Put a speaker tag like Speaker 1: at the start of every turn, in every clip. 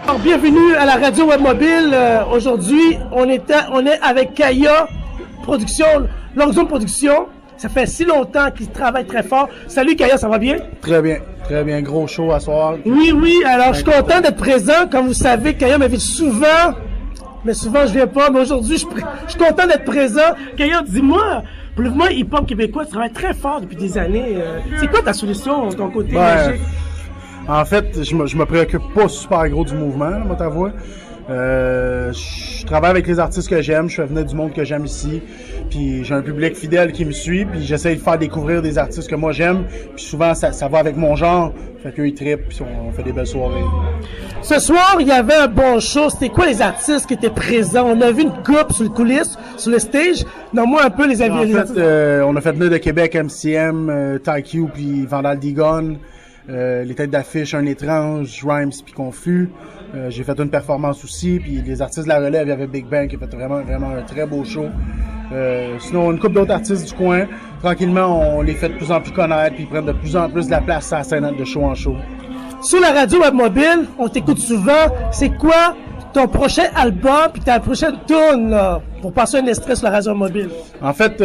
Speaker 1: Alors, bienvenue à la radio web mobile. Aujourd'hui, on est avec Kaya Production, Long Zone Production. Ça fait si longtemps qu'ils travaillent très fort. Salut Kaya, ça va bien?
Speaker 2: Très bien. Gros show à soir.
Speaker 1: Oui. Alors, je suis content d'être présent. Comme vous savez, Kaya m'invite souvent. Mais souvent, je viens pas. Mais aujourd'hui, je suis content d'être présent. Kaya, dis-moi, pour le mouvement hip-hop québécois, tu travailles très fort depuis des années. C'est quoi ta solution, ton côté magique?
Speaker 2: En fait, je me préoccupe pas super gros du mouvement, moi t'avoue. Je travaille avec les artistes que j'aime, je fais venir du monde que j'aime ici, puis j'ai un public fidèle qui me suit, puis j'essaie de faire découvrir des artistes que moi j'aime, puis souvent ça va avec mon genre, fait qu'eux ils trippent, puis on fait des belles soirées.
Speaker 1: Ce soir, il y avait un bon show. C'était quoi les artistes qui étaient présents? On a vu une coupe sur le coulisses, sur le stage. Donne-moi un peu les avis.
Speaker 2: En fait, on a fait venir de Québec MCM, TyQ, puis Vandal Digon. Les têtes d'affiche, Un Étrange, Rhymes puis Confus. J'ai fait une performance aussi, puis les artistes de la relève, il y avait Big Bang qui a fait vraiment un très beau show. Sinon, une couple d'autres artistes du coin, tranquillement, on les fait de plus en plus connaître, puis ils prennent de plus en plus de la place à la scène de show en show.
Speaker 1: Sur la radio web mobile, on t'écoute souvent. C'est quoi ton prochain album puis ta prochaine tune pour passer un extrait sur la radio mobile?
Speaker 2: En fait,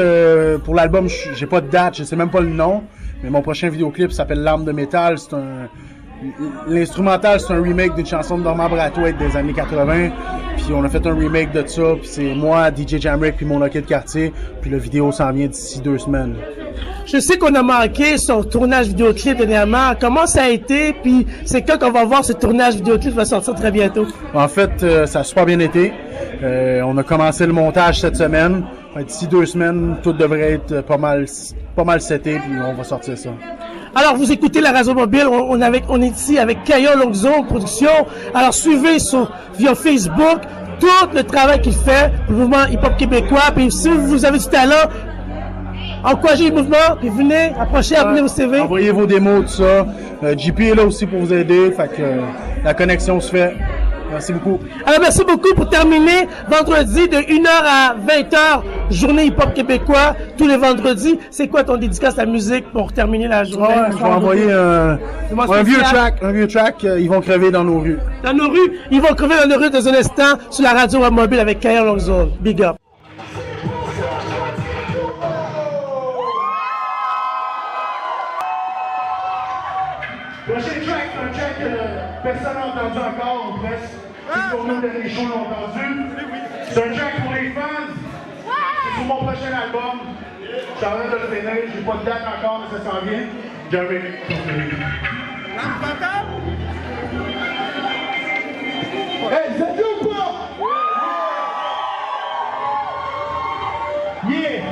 Speaker 2: pour l'album, j'ai pas de date, je sais même pas le nom. Mais mon prochain vidéoclip s'appelle L'Arme de métal. L'instrumental, c'est un remake d'une chanson de Norman Brathwaite des années 80. Puis on a fait un remake de ça. Puis c'est moi, DJ Jamrick, puis mon local de quartier. Puis la vidéo s'en vient d'ici 2 semaines.
Speaker 1: Je sais qu'on a manqué son tournage vidéoclip dernièrement. Comment ça a été? Puis c'est quand qu'on va voir ce tournage vidéoclip qui va sortir très bientôt?
Speaker 2: En fait, ça a super bien été. On a commencé le montage cette semaine. D'ici 2 semaines, tout devrait être pas mal seté, puis on va sortir ça.
Speaker 1: Alors, vous écoutez la radio mobile, on est ici avec Kaya Long Zone Production. Alors, suivez via Facebook tout le travail qu'il fait pour le mouvement hip-hop québécois. Puis si vous avez du talent, encouragez le mouvement, puis venez, approchez, abonnez vos CV.
Speaker 2: Envoyez vos démos, tout ça. JP est là aussi pour vous aider, fait que la connexion se fait. Merci beaucoup.
Speaker 1: Alors, merci beaucoup pour terminer vendredi de 1h à 20h, journée hip-hop québécois, tous les vendredis. C'est quoi ton dédicace à la musique pour terminer la journée?
Speaker 2: Je vais envoyer un vieux track. Ils vont crever dans nos rues.
Speaker 1: Dans nos rues? Ils vont crever dans nos rues dans un instant sur la radio web mobile avec Kaya Long Zone. Big up.
Speaker 3: Prochain track, c'est un track que personne n'a entendu encore, ou presque. Tout pour nous, les shows l'ont entendu. C'est un track pour les fans. C'est sur mon prochain album. Je suis en train de le finir. J'ai pas de date encore, mais ça s'en vient. J'avais. Hey, vous êtes là ou pas? Yeah!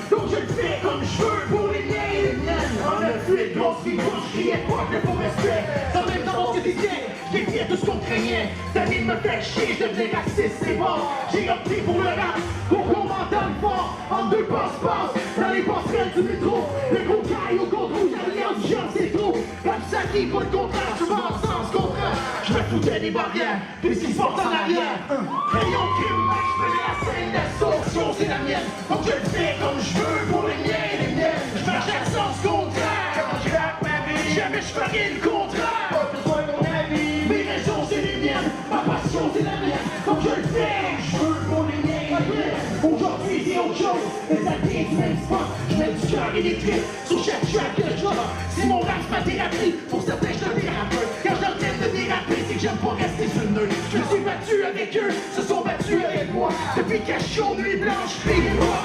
Speaker 4: Donc je le fais comme je veux pour les miens et les miennes. En a fuite, grosse vie, grosse criette, pas que pour respect. Sans même savoir ce que t'étais, j'ai fait tout ce qu'on craignait. Ta vie me fait chier, je devenais raciste, c'est bon. J'ai opté pour le rap, pour qu'on m'entende fort. En 2 passe-passe, dans les passerelles du métro. Le gros caille au compte rouge, l'alliance, genre c'est trop. Comme ça qui pas le contraire, je vais en sens contraire. Je me foutais des barrières, puis ce qui se porte en arrière. Rayon crime, je faisais la scène d'assaut, c'est la mienne. Donc je le fais comme je veux pour les miens et les miennes. Je marche à sens contraire. Quand je rappe ma vie, jamais je ferai le contraire. Pas besoin de mon avis. Mes raisons c'est les miennes, ma passion c'est la mienne. Donc je le fais comme je veux pour les miens et les miennes. Aujourd'hui c'est autre chose, mais ça vient du même spot. Je mets du cœur et des tripes sur chaque track que je drop. C'est mon rap, c'est ma thérapie. Pour certains je deviens rappeur. Quand je leur traite de déraper, c'est que j'aime pas rester sur le nœud. Je me suis battu avec eux, se sont battus avec moi. Depuis cachot, nuit blanche, fille moi.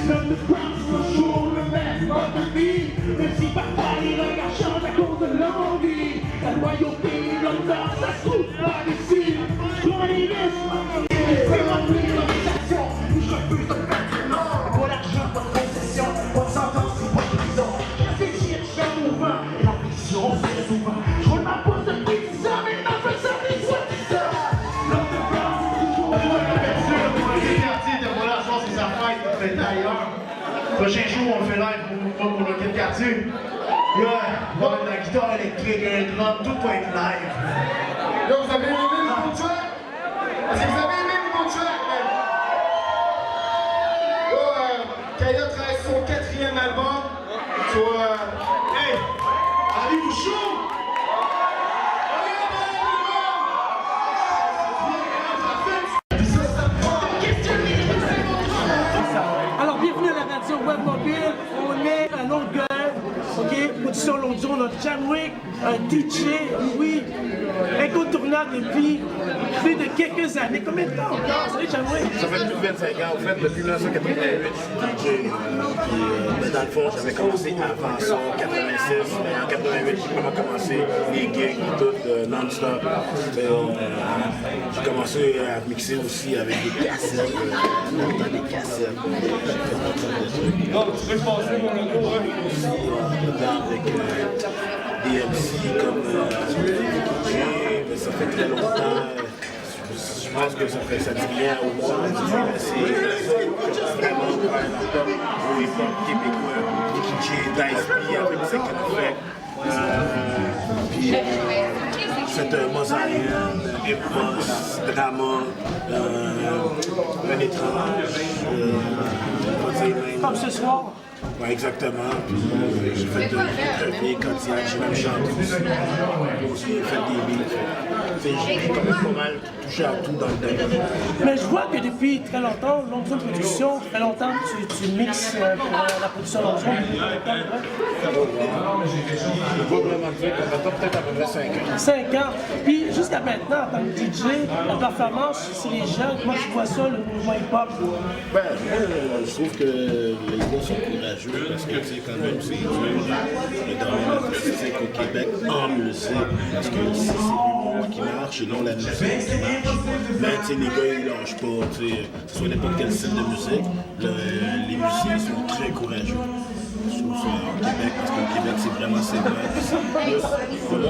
Speaker 4: Même le prince toujours le même mode de vie. Même si parfois les regards changent à cause de l'envie. La loyauté, l'honneur, ça se trouve pas ici. Je prends les risques, c'est remplir
Speaker 3: on le fait live pour le quartier. Yeah, on va mettre la guitare électrique, un drum, tout va être live.
Speaker 4: Là, vous avez aimé le nouveau track? Est-ce que vous avez aimé le nouveau track, man? Là, Kaya travaille son 4e album.
Speaker 3: Hey, avez-vous chaud?
Speaker 1: Alors, bienvenue à la radio Web Mobile. On est à Longueuil, ok? Production Longueuil, on a Jamrick, un DJ, oui, incontournable depuis plus de quelques années. Combien de temps encore? Salut Jamrick.
Speaker 5: Ça fait plus de 25 ans. En fait, depuis 1988, je suis DJ. Mais dans le fond, j'avais commencé avant ça, en 86. Mais en 88, j'ai vraiment commencé les gigs, tout non-stop. J'ai commencé à mixer aussi avec des cassettes. Dans des cassettes.
Speaker 4: Non, tu peux te passer mon micro,
Speaker 5: Aussi, avec des MC comme DJ, mais ça fait très longtemps. Je pense que ça dit rien au monde. C'est vraiment au hip-hop québécois. DJ Dice P avec Second Effect. Puis c'est un Mozarian, Hip-Boss, Drama, un étrange.
Speaker 1: Comme ce soir.
Speaker 5: Ouais, exactement. Puis j'ai fait de l'électronique, Kodiak, j'ai même chanté aussi. J'ai fait des beats. J'ai quand même pas mal touché à tout dans le domaine.
Speaker 1: Mais je vois que depuis très longtemps, Longueuil Production, très longtemps, tu mixes pour la production Longueuil.
Speaker 5: Je peux pas vraiment dire que maintenant, peut-être à peu près 5 ans.
Speaker 1: 5 ans. Puis jusqu'à maintenant, en tant que DJ, la performance, c'est les jeunes. Moi, je vois ça, le mouvement hip-hop.
Speaker 5: Ben, moi, je trouve que les gars sont courageux parce que, tu sais, quand même, c'est dur le domaine artistique au Québec en musique. Parce que ici, c'est l'humour qui marche et non la musique qui marche. Mais, tu sais, les gars, ils lâchent pas, tu sais, que ce soit n'importe quel style de musique. Les musiciens sont très courageux. Je trouve ça au Québec, parce qu'au Québec, c'est vraiment sévère.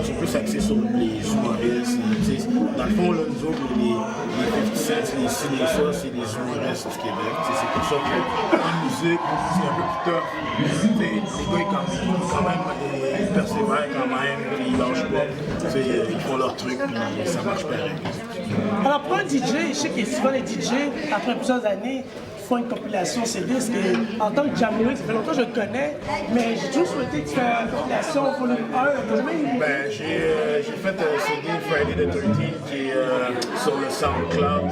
Speaker 5: C'est plus axé sur les humoristes. Dans le fond, là, nous autres, les 50 Cent, les ci, les ça, c'est les humoristes du Québec. C'est pour ça que la musique, c'est un peu plus tough. Les gars, quand même, ils persévèrent quand même, puis ils lâchent pas. Ils font leur truc, puis ça marche pareil.
Speaker 1: Alors pour un DJ, je sais que souvent les DJ, après plusieurs années, font une compilation CD. En tant que Jamrick, ça fait longtemps que je le connais, mais j'ai toujours souhaité que tu fasses une compilation volume 1.
Speaker 5: Ben, j'ai fait un CD Friday the 13th qui est sur le SoundCloud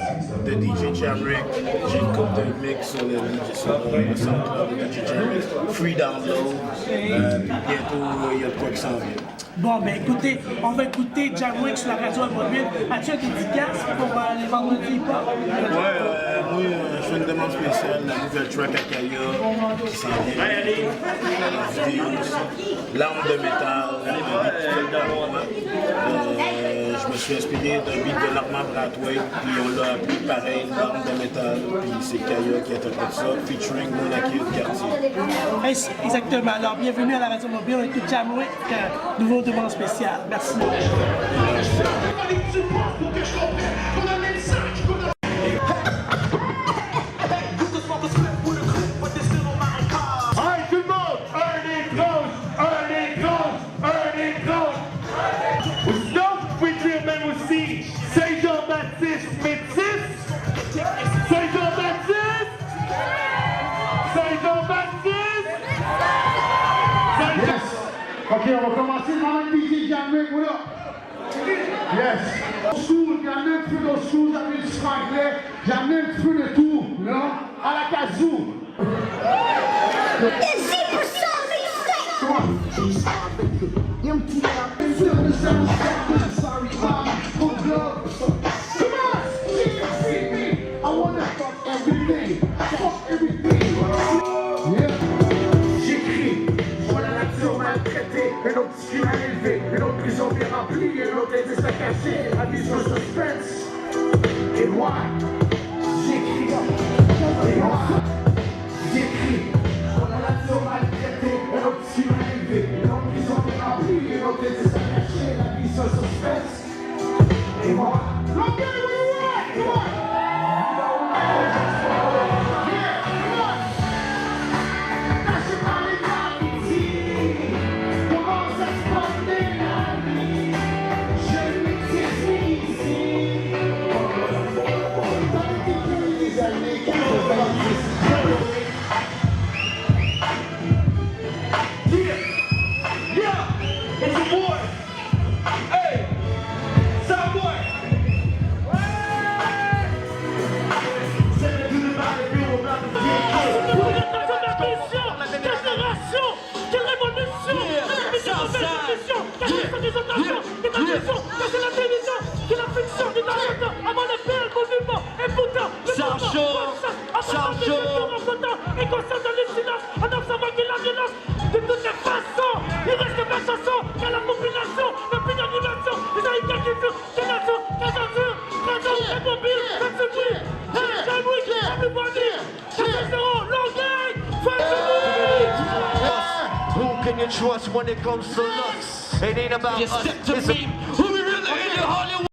Speaker 5: de DJ Jamrick. J'ai une coupe de mix sur le SoundCloud de DJ Jamrick. Free download. Bientôt, il y a de quoi qui s'en vient.
Speaker 1: Bon, ben écoutez, on va écouter Jamrick sur la radio mobile. As-tu un dédicace pour les vendredis hip-hop?
Speaker 5: Ouais, moi, je fais une demande spéciale, la nouvelle track à Kaya qui s'en vient. La vidéo aussi. L'arme de métal, je me suis inspiré d'un beat de Norman Brathwaite, puis on l'a appelé pareil, l'arme de métal, puis c'est Kaya qui interprète ça, featuring Monaki de Quartier.
Speaker 1: Exactement. Alors, bienvenue à la radio mobile. On écoute Jamrick, nouveau demande spéciale. Merci.
Speaker 3: Ok, on va commencer par un DJ Jamrick, what up? Yes. School, j'ai amené un petit peu de school, j'ai amené du franglais, j'ai amené un petit peu de tout, non? À la kazoo. Un autre style à élever, une autre prison bien remplie, un autre indice à cacher, avis sur suspense. Et moi, j'écris, on a la nature maltraitée, un autre style à élever, une autre prison bien remplie, un autre indice à cacher, avis sur suspense. Et moi, come on!
Speaker 4: Hey! Soundboy! C'est le but de ma revue, on a Who can you trust when it comes to looks? It ain't about us. It's a... Who we really in Hollywood?